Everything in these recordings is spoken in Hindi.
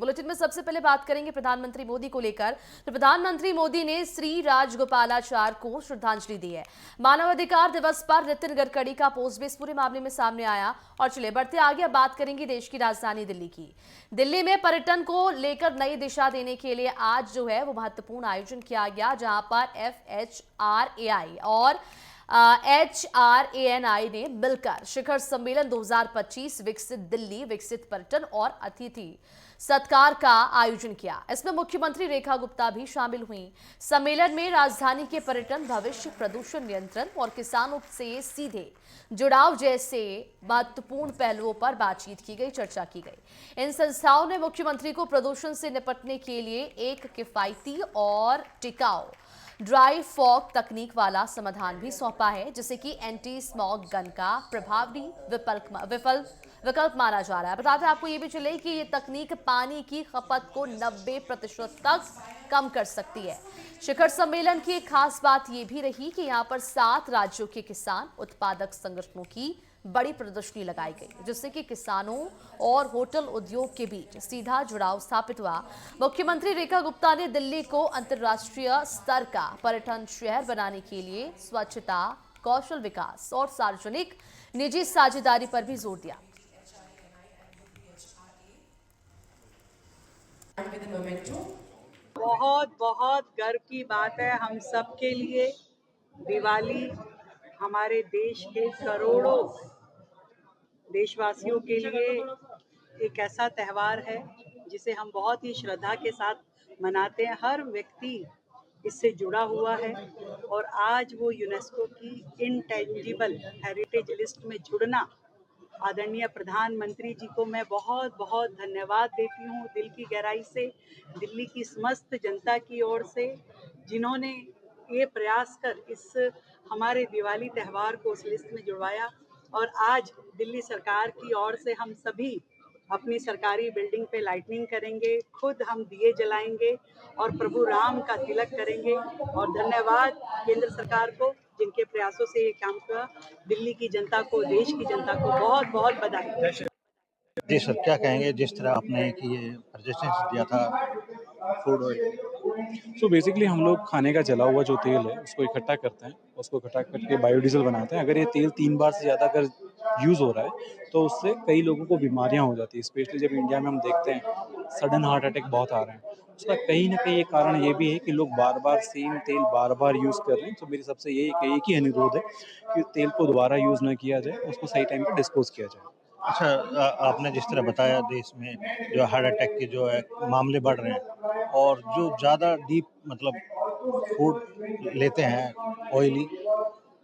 बुलेटिन में सबसे पहले बात करेंगे प्रधानमंत्री मोदी को लेकर। तो प्रधानमंत्री मोदी ने श्री राजगोपालाचार को श्रद्धांजलि दी है। मानवाधिकार दिवस पर नितिन गडकरी का पोस्ट भी इस पूरे मामले में सामने आया। और चलिए बढ़ते आगे, अब बात करेंगे देश की राजधानी दिल्ली की। दिल्ली में पर्यटन को लेकर नई दिशा देने के लिए आज जो है वो महत्वपूर्ण आयोजन किया गया, जहां पर FHRAI और HRANI ने मिलकर शिखर सम्मेलन 2025 विकसित दिल्ली विकसित पर्यटन और अतिथि सत्कार का आयोजन किया। इसमें मुख्यमंत्री रेखा गुप्ता भी शामिल हुई। सम्मेलन में राजधानी के पर्यटन, भविष्य, प्रदूषण नियंत्रण और किसानों से सीधे जुड़ाव जैसे महत्वपूर्ण पहलुओं पर बातचीत की गई, चर्चा की गई। इन संस्थाओं ने मुख्यमंत्री को प्रदूषण से निपटने के लिए एक किफायती और टिकाऊ ड्राई फॉग तकनीक वाला समाधान भी सौंपा है, जिसे कि एंटी स्मॉग गन का प्रभावी विकल्प माना जा रहा है। बताते आपको ये भी चले कि ये तकनीक पानी की खपत को 90% तक कम कर सकती है। शिखर सम्मेलन की एक खास बात ये भी रही कि यहाँ पर 7 राज्यों के किसान उत्पादक संगठनों की बड़ी प्रदर्शनी लगाई गई, जिससे कि किसानों और होटल उद्योग के बीच सीधा जुड़ाव स्थापित हुआ। मुख्यमंत्री रेखा गुप्ता ने दिल्ली को अंतर्राष्ट्रीय स्तर का पर्यटन शहर बनाने के लिए स्वच्छता, कौशल विकास और सार्वजनिक निजी साझेदारी पर भी जोर दिया। बहुत बहुत गर्व की बात है हम सब के लिए। दिवाली हमारे देश के करोड़ों देशवासियों के लिए एक ऐसा त्यौहार है जिसे हम बहुत ही श्रद्धा के साथ मनाते हैं। हर व्यक्ति इससे जुड़ा हुआ है और आज वो यूनेस्को की इनटेंजिबल हेरिटेज लिस्ट में जुड़ना, आदरणीय प्रधानमंत्री जी को मैं बहुत बहुत धन्यवाद देती हूँ दिल की गहराई से, दिल्ली की समस्त जनता की ओर से, जिन्होंने ये प्रयास कर इस हमारे दिवाली त्यौहार को उस लिस्ट में जुड़वाया। और आज दिल्ली सरकार की ओर से हम सभी अपनी सरकारी बिल्डिंग पे लाइटनिंग करेंगे, खुद हम दिए जलाएंगे और प्रभु राम का तिलक करेंगे। और धन्यवाद केंद्र सरकार को जिनके प्रयासों से ये काम हुआ। दिल्ली की जनता को, देश की जनता को बहुत बहुत बधाई। जी सर, क्या कहेंगे जिस तरह आपने कि ये प्रेजेंटेशन दिया था फूड ऑयल? सो बेसिकली हम लोग खाने का जला हुआ जो तेल है उसको इकट्ठा करते हैं, उसको इकट्ठा करके बायोडीजल बनाते हैं। अगर ये तेल 3 बार से ज़्यादा अगर यूज़ हो रहा है तो उससे कई लोगों को बीमारियां हो जाती है। स्पेशली जब इंडिया में हम देखते हैं सडन हार्ट अटैक बहुत आ रहे हैं, उसका कहीं ना कहीं एक कारण ये भी है कि लोग बार बार सेम तेल बार बार यूज़ कर रहे हैं। तो मेरी सबसे एक ही अनुरोध है कि तेल को दोबारा यूज़ ना किया जाए, उसको सही टाइम पर डिस्पोज किया जाए। अच्छा, आपने जिस तरह बताया देश में जो हार्ट अटैक के जो है मामले बढ़ रहे हैं और जो ज़्यादा डीप मतलब फूड लेते हैं ऑयली,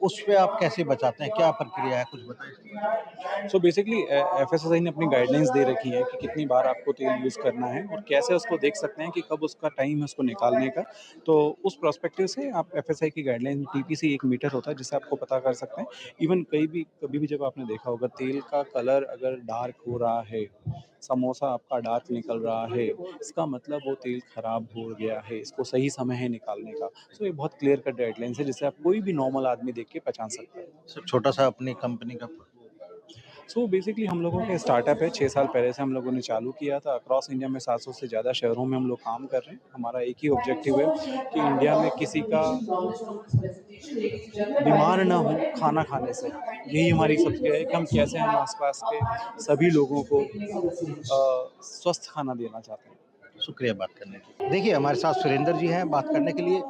उस पे आप कैसे बचाते हैं? क्या प्रक्रिया है, कुछ बताएं? सो बेसिकली एफएसएसआई ने अपनी गाइडलाइंस दे रखी है कि कितनी बार आपको तेल यूज़ करना है और कैसे उसको देख सकते हैं कि कब उसका टाइम है उसको निकालने का। तो उस प्रोस्पेक्टिव से आप एफएसआई की गाइडलाइन में टीपीसी एक मीटर होता है जिससे आपको पता कर सकते हैं। इवन कभी भी जब आपने देखा होगा तेल का कलर अगर डार्क हो रहा है, समोसा आपका डार्क निकल रहा है, इसका मतलब वो तेल खराब हो गया है, इसको सही समय है निकालने का। सो ये बहुत क्लियर कट गाइडलाइंस है जिससे आप कोई भी नॉर्मल आदमी देख के पहचान सकता है। सर, छोटा सा अपनी कंपनी का सो बेसिकली हम लोगों के स्टार्टअप है, 6 साल पहले से हम लोगों ने चालू किया था। अक्रॉस इंडिया में 700 से ज़्यादा शहरों में हम लोग काम कर रहे हैं। हमारा एक ही ऑब्जेक्टिव है कि इंडिया में किसी का बीमार ना हो खाना खाने से। यही हमारी सबसे है कि हम कैसे हम आसपास के सभी लोगों को स्वस्थ खाना देना चाहते हैं। शुक्रिया बात करने के लिए। देखिए, हमारे साथ सुरेंद्र जी हैं बात करने के लिए,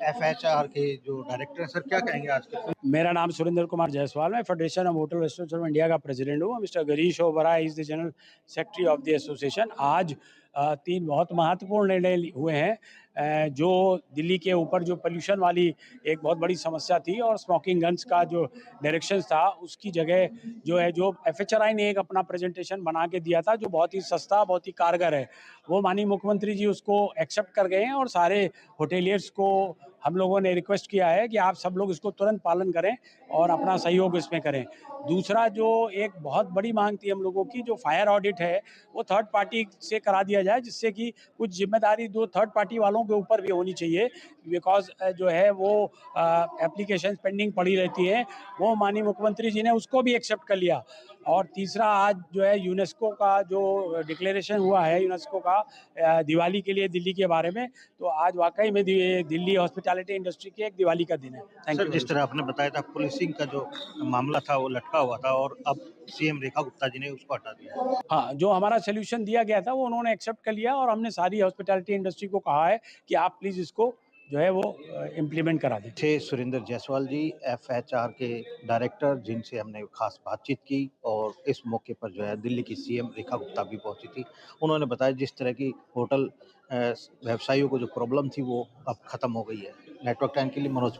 FHR के जो डायरेक्टर हैं। सर, क्या कहेंगे आज के? मेरा नाम सुरेंद्र कुमार जायसवाल है, federation of hotel restaurants of India का प्रेसिडेंट हूँ। Mister Girish Oberoi is the general secretary of the association. आज 3 बहुत महत्वपूर्ण निर्णय हुए हैं। जो दिल्ली के ऊपर जो पोल्यूशन वाली एक बहुत बड़ी समस्या थी और स्मोकिंग गन्स का जो डायरेक्शन था, उसकी जगह जो है जो एफएचआरआई ने एक अपना प्रेजेंटेशन बना के दिया था जो बहुत ही सस्ता, बहुत ही कारगर है, वो माननीय मुख्यमंत्री जी उसको एक्सेप्ट कर गए हैं और सारे होटेलियर्स को हम लोगों ने रिक्वेस्ट किया है कि आप सब लोग इसको तुरंत पालन करें और अपना सहयोग इसमें करें। दूसरा जो एक बहुत बड़ी मांग थी हम लोगों की, जो फायर ऑडिट है वो थर्ड पार्टी से करा दिया जाए, जिससे कि कुछ जिम्मेदारी दो थर्ड पार्टी वालों के ऊपर भी होनी चाहिए, बिकॉज जो है वो एप्लीकेशन पेंडिंग पड़ी रहती है। वो माननीय मुख्यमंत्री जी ने उसको भी एक्सेप्ट कर लिया। और तीसरा, आज जो है यूनेस्को का जो डिक्लेरेशन हुआ है यूनेस्को का दिवाली के लिए दिल्ली के बारे में, तो आज वाकई में दिल्ली हॉस्पिटैलिटी इंडस्ट्री की एक दिवाली का दिन है। Thank sir, you. जिस तरह आपने बताया था पुलिसिंग का जो मामला था वो लटका हुआ था और अब सीएम रेखा गुप्ता जी ने उसको हटा दिया। हाँ, जो हमारा सॉल्यूशन दिया गया था वो उन्होंने एक्सेप्ट कर लिया और हमने सारी हॉस्पिटैलिटी इंडस्ट्री को कहा है कि आप प्लीज़ इसको जो है वो इम्प्लीमेंट करा दें। थे सुरेंद्र जायसवाल जी, एफएचआर के डायरेक्टर, जिनसे हमने खास बातचीत की और इस मौके पर जो है दिल्ली की सीएम रेखा गुप्ता भी पहुंची थी। उन्होंने बताया जिस तरह की होटल व्यवसायियों को जो प्रॉब्लम थी वो अब खत्म हो गई है। नेटवर्क टाइम के लिए मनोज